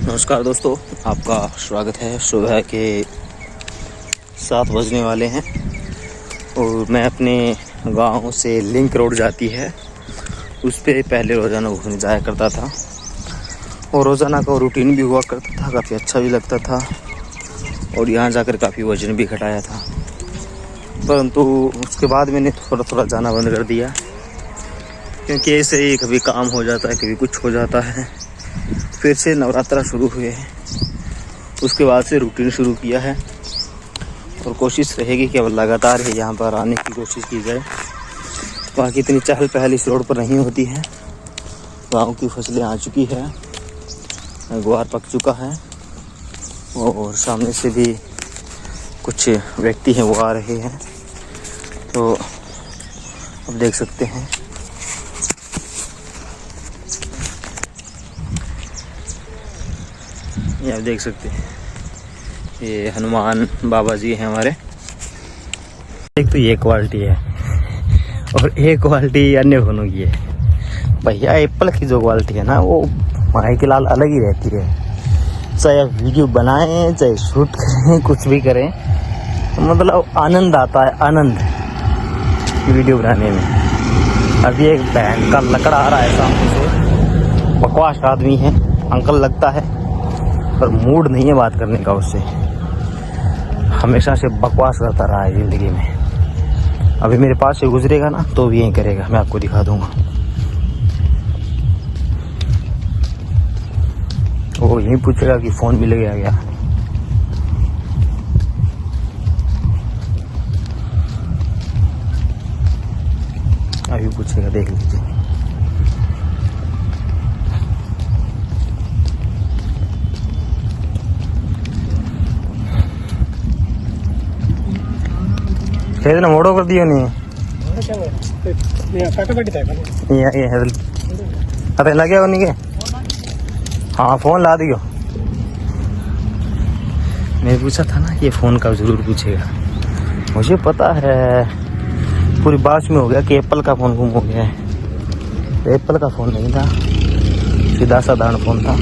नमस्कार दोस्तों, आपका स्वागत है। सुबह के 7 बजने वाले हैं और मैं अपने गांव से लिंक रोड जाती है उस पे पहले रोज़ाना घूमने जाया करता था और रोज़ाना का रूटीन भी हुआ करता था। काफ़ी अच्छा भी लगता था और यहाँ जाकर काफ़ी वज़न भी घटाया था, परंतु उसके बाद मैंने थोड़ा थोड़ा जाना बंद कर दिया क्योंकि ऐसे ही कभी काम हो जाता है, कभी कुछ हो जाता है। फिर से नवरात्रा शुरू हुए हैं, उसके बाद से रूटीन शुरू किया है और कोशिश रहेगी कि अब लगातार ही यहाँ पर आने की कोशिश की जाए। बाकी इतनी चहल पहल इस रोड पर नहीं होती है। गाँव की फसलें आ चुकी है, ग्वार पक चुका है और सामने से भी कुछ व्यक्ति हैं वो आ रहे हैं, तो अब देख सकते हैं। ये आप देख सकते हैं, ये हनुमान बाबा जी हैं हमारे। एक तो ये क्वालिटी है और एक क्वालिटी अन्य फोनों की है। भैया एप्पल की जो क्वालिटी है ना, वो माई के लाल अलग ही रहती है। चाहे आप वीडियो बनाएं, चाहे शूट करें, कुछ भी करें, मतलब आनंद आता है, आनंद वीडियो बनाने में। अभी एक बहन का लकड़ा आ रहा है सामने से, बकवास आदमी है, अंकल लगता है, पर मूड नहीं है बात करने का उससे। हमेशा से बकवास करता रहा है ज़िंदगी में। अभी मेरे पास से गुजरेगा ना तो भी यही करेगा, मैं आपको दिखा दूंगा। वो यही पूछेगा कि फ़ोन मिल गया क्या। अभी पूछेगा, देख लीजिए। खेदना मोड़ो कर दियो नहीं ये अरे लगे हो नहीं के। हाँ फोन ला दियो। मैं पूछा था ना, ये फ़ोन का ज़रूर पूछेगा। मुझे पता है, पूरी बात में हो गया कि एप्पल का फ़ोन गुम हो गया है। एप्पल का फ़ोन नहीं था, सीधा साधारण फ़ोन था।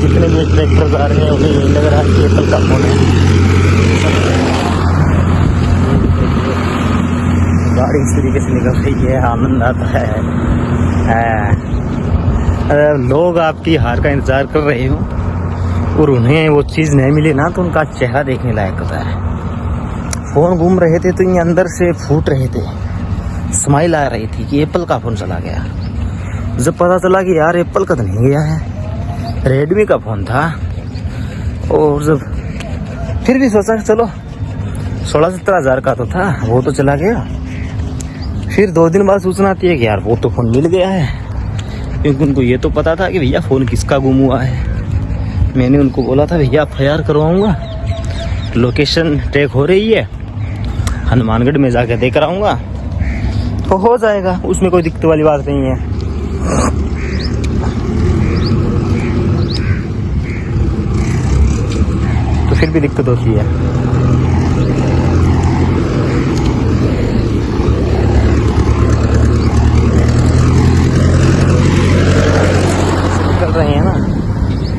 जितने भी ट्रैक्टर आ रहे हैं उन्हें यही लग रहा है कि एप्पल का फ़ोन है। गाड़ी इस तरीके से निकल रही है, आनंद आता है। लोग आपकी हार का इंतज़ार कर रहे हो और उन्हें वो चीज़ नहीं मिली ना, तो उनका चेहरा देखने लायक होता है। फ़ोन घूम रहे थे तो ये अंदर से फूट रहे थे, स्माइल आ रही थी कि एप्पल का फ़ोन चला गया। जब पता चला कि यार एप्पल का तो नहीं गया है, रेडमी का फ़ोन था, और जब फिर भी सोचा कि चलो 16-17 हज़ार का तो था, वो तो चला गया। फिर 2 दिन बाद सूचना आती है कि यार वो तो फ़ोन मिल गया है, क्योंकि उनको ये तो पता था कि भैया फ़ोन किसका गुम हुआ है। मैंने उनको बोला था भैया FIR करवाऊँगा, लोकेशन ट्रैक हो रही है, हनुमानगढ़ में जाकर देकर आऊँगा, तो हो जाएगा, उसमें कोई दिक्कत वाली बात नहीं है। तो फिर भी दिक्कत होती है। निकल रहे हैं ना,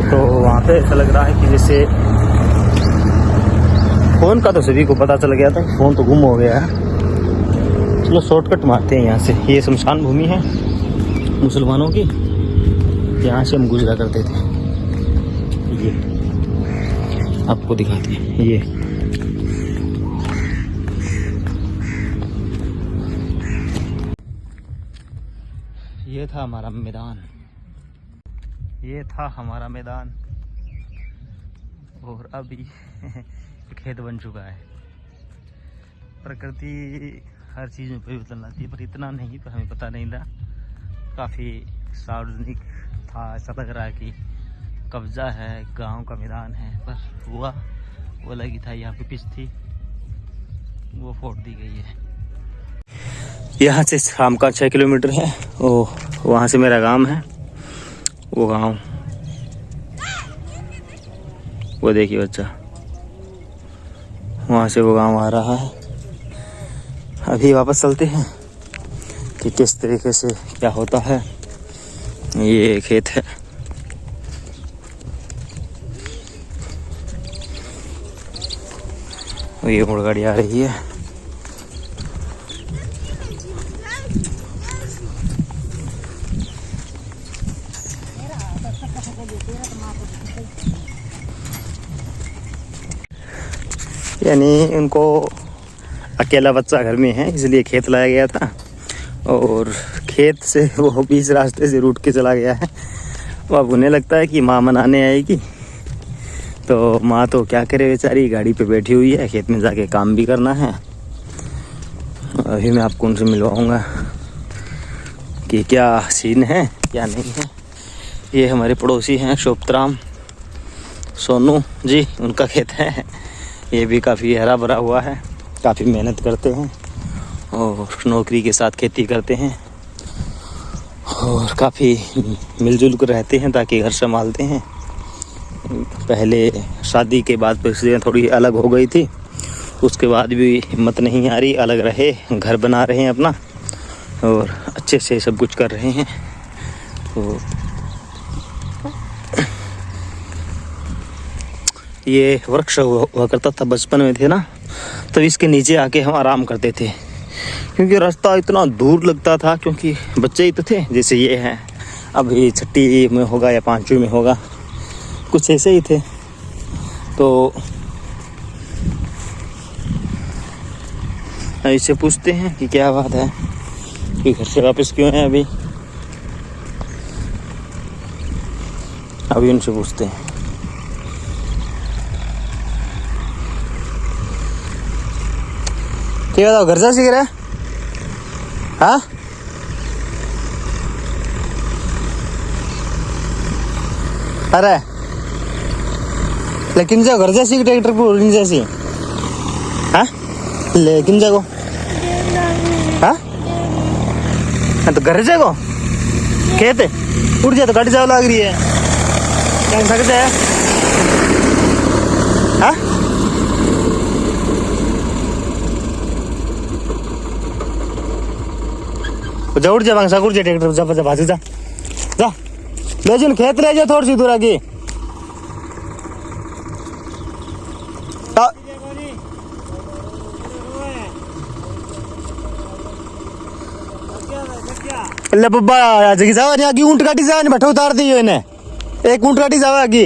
तो वहाँ पे ऐसा लग रहा है कि जैसे फ़ोन का तो सभी को पता चल गया था, फ़ोन तो गुम हो गया है। चलो शॉर्टकट मारते हैं यहाँ से। ये शमशान भूमि है मुसलमानों की, यहाँ से हम गुजरा करते थे। ये आपको दिखाते हैं, ये था हमारा मैदान, ये था हमारा मैदान, और अभी खेत बन चुका है। प्रकृति हर चीज़ में परिवर्तन लाती है, पर इतना नहीं, पर हमें पता नहीं था। काफ़ी सार्वजनिक था, ऐसा लग रहा है कि कब्जा है, गांव का मैदान है, पर हुआ वो लगी था। यहाँ पे पिच थी, वो फोड़ दी गई है। यहाँ से शाम का 6 किलोमीटर है, वहाँ से मेरा गांव है। वो गांव, वो देखिए बच्चा, वहाँ से वो गांव आ रहा है। अभी वापस चलते हैं कि किस तरीके से क्या होता है। ये खेत है। ये घोड़गाड़ी आ रही है। यानी उनको अकेला बच्चा घर में है इसलिए खेत लाया गया था, और खेत से वो बीच रास्ते से रूट के चला गया है। वो अब उन्हें लगता है कि माँ मनाने आएगी, तो माँ तो क्या करे बेचारी, गाड़ी पे बैठी हुई है, खेत में जाके काम भी करना है। अभी मैं आपको उनसे मिलवाऊंगा कि क्या सीन है क्या नहीं है। ये हमारे पड़ोसी हैं शोभतराम सोनू जी, उनका खेत है। ये भी काफ़ी हरा भरा हुआ है, काफ़ी मेहनत करते हैं और नौकरी के साथ खेती करते हैं और काफ़ी मिलजुल कर रहते हैं ताकि घर संभालते हैं। पहले शादी के बाद परिस्थितियाँ थोड़ी अलग हो गई थी, उसके बाद भी हिम्मत नहीं आ रही, अलग रहे, घर बना रहे हैं अपना और अच्छे से सब कुछ कर रहे हैं। तो ये वृक्ष हुआ करता था बचपन में थे ना, तो इसके नीचे आके हम आराम करते थे, क्योंकि रास्ता इतना दूर लगता था, क्योंकि बच्चे ही तो थे जैसे ये हैं, अभी छठी में होगा या पाँचवीं में होगा, कुछ ऐसे ही थे। तो इससे पूछते हैं कि क्या बात है कि घर से वापस क्यों है। अभी उनसे पूछते हैं। क्या बताओ, घर जा सीख रहे? हाँ, अरे लेकिन जा घर जा सीख ट्रैक्टर पर जैसी, हाँ लेकिन जागो, हाँ तो घर जागो कहते उठ जाए तो गाड़ी जाओ लग रही है, क्या सकते हैं? हाँ जा उठ जा, भांग उठ जा, ट्रैक्टर जा भाजी जा जा, ले जो खेत ले जाओ थोड़ी सी दूर आगे। ले बब्बा जगी जाओ आगे, ऊंट गाड़ी जाओ, बैठो उतार दियो इन्हें, एक ऊंट गाड़ी जाओ आगे,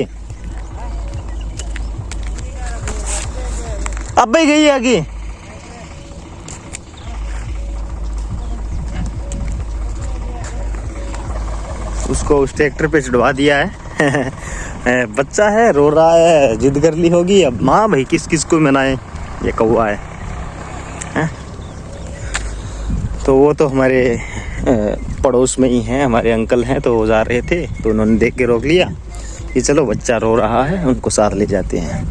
अब भाई गई आगे। उसको उस ट्रैक्टर पे चढ़वा दिया है। बच्चा है, रो रहा है, जिद कर ली होगी। अब माँ भाई किस किस को मनाए, ये कौवा है? तो वो तो हमारे पड़ोस में ही हैं, हमारे अंकल हैं, तो वो जा रहे थे तो उन्होंने देख के रोक लिया कि चलो बच्चा रो रहा है, उनको साथ ले जाते हैं।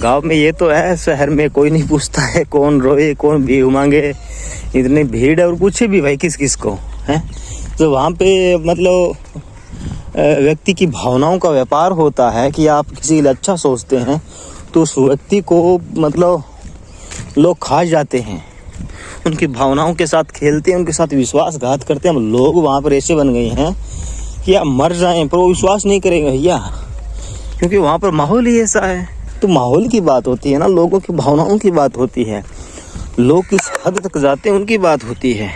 गांव में ये तो है, शहर में कोई नहीं पूछता है कौन रोए कौन भीख मांगे, इतनी भीड़ और पूछे भी भाई किस किस को है। तो वहाँ पे मतलब व्यक्ति की भावनाओं का व्यापार होता है कि आप किसी के लिए अच्छा सोचते हैं तो उस व्यक्ति को मतलब लोग खा जाते हैं, उनकी भावनाओं के साथ खेलते हैं, उनके साथ विश्वासघात करते हैं। हम लोग वहाँ पर ऐसे बन गए हैं कि आप मर जाएं पर वो विश्वास नहीं करेंगे भैया, क्योंकि वहाँ पर माहौल ही ऐसा है। तो माहौल की बात होती है ना, लोगों की भावनाओं की बात होती है, लोग किस हद तक जाते हैं उनकी बात होती है।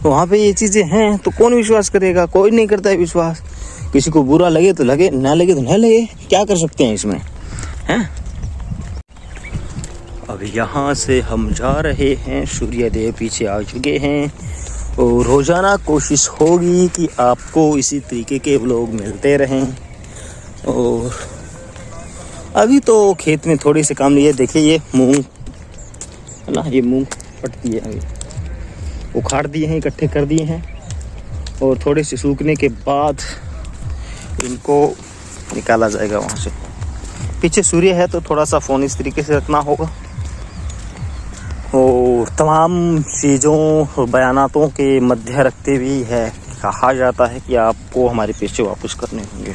तो वहाँ पे ये चीज़ें हैं तो कौन विश्वास करेगा, कोई नहीं करता है विश्वास। किसी को बुरा लगे तो लगे, ना लगे तो न लगे, क्या कर सकते हैं इसमें, हैं? अब यहाँ से हम जा रहे हैं, सूर्य देव पीछे आ चुके हैं और रोज़ाना कोशिश होगी कि आपको इसी तरीके के व्लॉग मिलते रहें। और अभी तो खेत में थोड़ी से काम लिए, देखिए ये मूंग है ना, ये मूंग पटती है, अभी उखाड़ दिए हैं, इकट्ठे कर दिए हैं और थोड़े से सूखने के बाद इनको निकाला जाएगा वहाँ से। पीछे सूर्य है तो थोड़ा सा फ़ोन इस तरीके से रखना होगा और तमाम चीज़ों बयानातों के मध्य रखते हुए है कहा जाता है कि आपको हमारे पैसे वापस करने होंगे।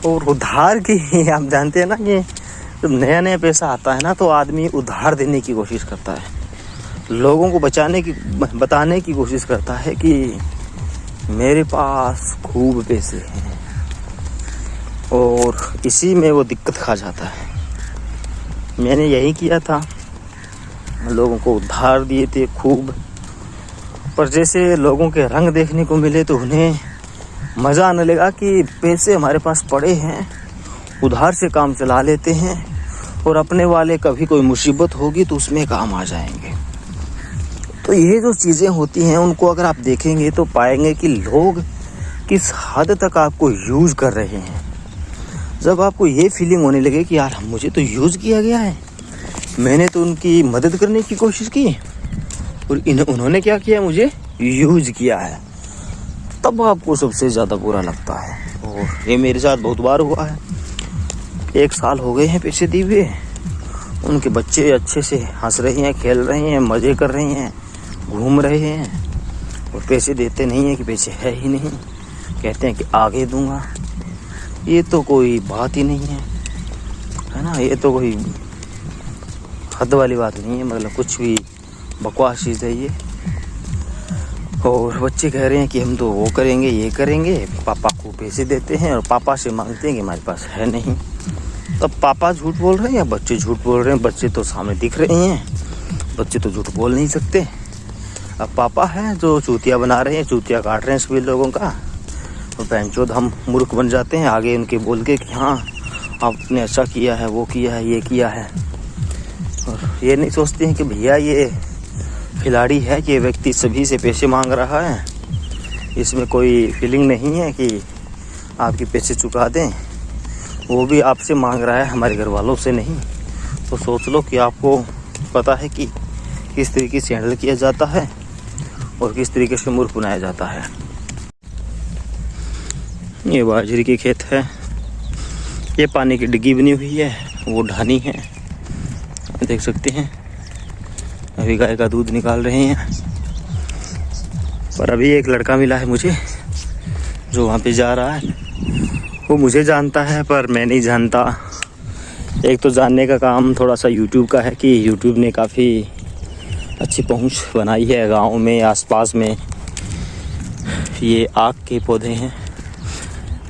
और उधार की आप जानते हैं ना कि जब नया नया पैसा आता है ना तो आदमी उधार देने की कोशिश करता है, लोगों को बताने की कोशिश करता है कि मेरे पास खूब पैसे हैं और इसी में वो दिक्कत खा जाता है। मैंने यही किया था, लोगों को उधार दिए थे खूब, पर जैसे लोगों के रंग देखने को मिले तो उन्हें मज़ा आने लगा कि पैसे हमारे पास पड़े हैं, उधार से काम चला लेते हैं और अपने वाले कभी कोई मुसीबत होगी तो उसमें काम आ जाएंगे। तो ये जो चीज़ें होती हैं उनको अगर आप देखेंगे तो पाएंगे कि लोग किस हद तक आपको यूज़ कर रहे हैं। जब आपको ये फीलिंग होने लगे कि यार मुझे तो यूज़ किया गया है, मैंने तो उनकी मदद करने की कोशिश की और उन्होंने क्या किया, मुझे यूज़ किया है, तब आपको सबसे ज़्यादा बुरा लगता है। और ये मेरे साथ बहुत बार हुआ है। 1 साल हो गए हैं पैसे दिए हुए, उनके बच्चे अच्छे से हंस रहे हैं, खेल रहे हैं, मज़े कर रहे हैं, घूम रहे हैं और पैसे देते नहीं हैं कि पैसे है ही नहीं, कहते हैं कि आगे दूंगा। ये तो कोई बात ही नहीं है ना, ये तो कोई हद वाली बात नहीं है, मतलब कुछ भी बकवास चीज़ है ये। और बच्चे कह रहे हैं कि हम तो वो करेंगे, ये करेंगे, पापा को पैसे देते हैं और पापा से मांगते हैं कि हमारे पास है नहीं। तब पापा झूठ बोल रहे हैं या बच्चे झूठ बोल रहे हैं? बच्चे तो सामने दिख रहे हैं, बच्चे तो झूठ बोल नहीं सकते। अब पापा हैं जो चूतिया बना रहे हैं, चूतिया काट रहे हैं सभी लोगों का, और बहनचोद हम मूर्ख बन जाते हैं आगे उनके बोल के कि हाँ आपने अच्छा किया है, वो किया है, ये किया है। और ये नहीं सोचते हैं कि भैया ये खिलाड़ी है कि ये व्यक्ति सभी से पैसे मांग रहा है, इसमें कोई फीलिंग नहीं है कि आपके पैसे चुका दें, वो भी आपसे मांग रहा है, हमारे घर वालों से नहीं। तो सोच लो कि आपको पता है कि किस तरीके से हैंडल किया जाता है और किस तरीके से मूर्ख बनाया जाता है। ये बाजरे की खेत है, ये पानी की डिग्गी बनी हुई है, वो ढानी है, देख सकते हैं। अभी गाय का दूध निकाल रहे हैं, पर अभी एक लड़का मिला है मुझे जो वहाँ पे जा रहा है। वो मुझे जानता है पर मैं नहीं जानता। एक तो जानने का काम थोड़ा सा यूट्यूब का है कि यूट्यूब ने काफ़ी अच्छी पहुंच बनाई है गांव में, आसपास में। ये आक के पौधे हैं,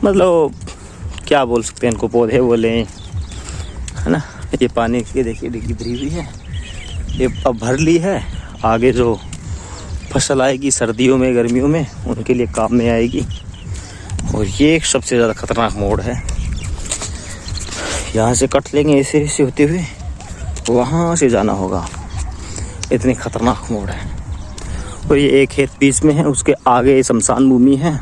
मतलब क्या बोल सकते हैं इनको, पौधे बोले है ना। ये पानी की देखिए डिग्गी भरी हुई है, ये अब भर ली है, आगे जो फसल आएगी सर्दियों में, गर्मियों में, उनके लिए काम में आएगी। और ये सबसे ज़्यादा ख़तरनाक मोड़ है, यहाँ से कट लेंगे ऐसे ऐसे होते हुए, वहाँ से जाना होगा, इतनी ख़तरनाक मोड़ है। और ये एक खेत बीच में है, उसके आगे शमशान भूमि है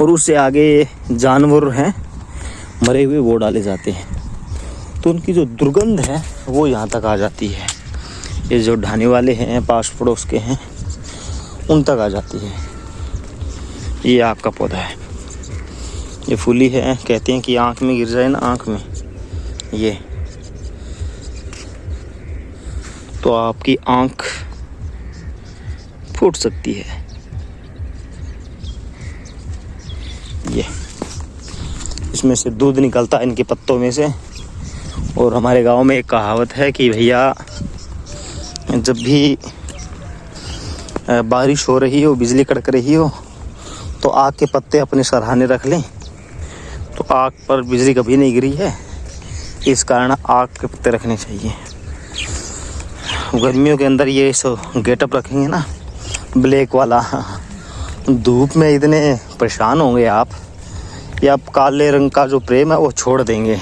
और उससे आगे जानवर हैं मरे हुए, वो डाले जाते हैं। तो उनकी जो दुर्गंध है वो यहाँ तक आ जाती है। ये जो ढाने वाले हैं पास पड़ोस के हैं उन तक आ जाती है। ये आक का पौधा है, ये फूली है, कहते हैं कि आँख में गिर जाए ना, आँख में ये, तो आपकी आँख फूट सकती है। ये इसमें से दूध निकलता है इनके पत्तों में से। और हमारे गांव में एक कहावत है कि भैया जब भी बारिश हो रही हो, बिजली कड़क रही हो, तो आग के पत्ते अपने सराहने रख लें। तो आग पर बिजली कभी नहीं गिरी है, इस कारण आग के पत्ते रखने चाहिए। गर्मियों के अंदर ये सो गेटअप रखेंगे ना ब्लैक वाला, धूप में इतने परेशान होंगे आप कि आप काले रंग का जो प्रेम है वो छोड़ देंगे।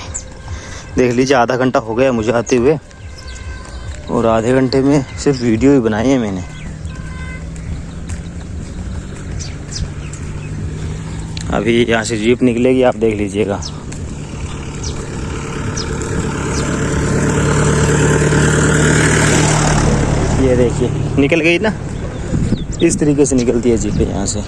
देख लीजिए, आधा घंटा हो गया मुझे आते हुए और आधे घंटे में सिर्फ वीडियो ही बनाई है मैंने। अभी यहाँ से जीप निकलेगी, आप देख लीजिएगा। ये देखिए निकल गई ना, इस तरीके से निकलती है जीपें यहाँ से।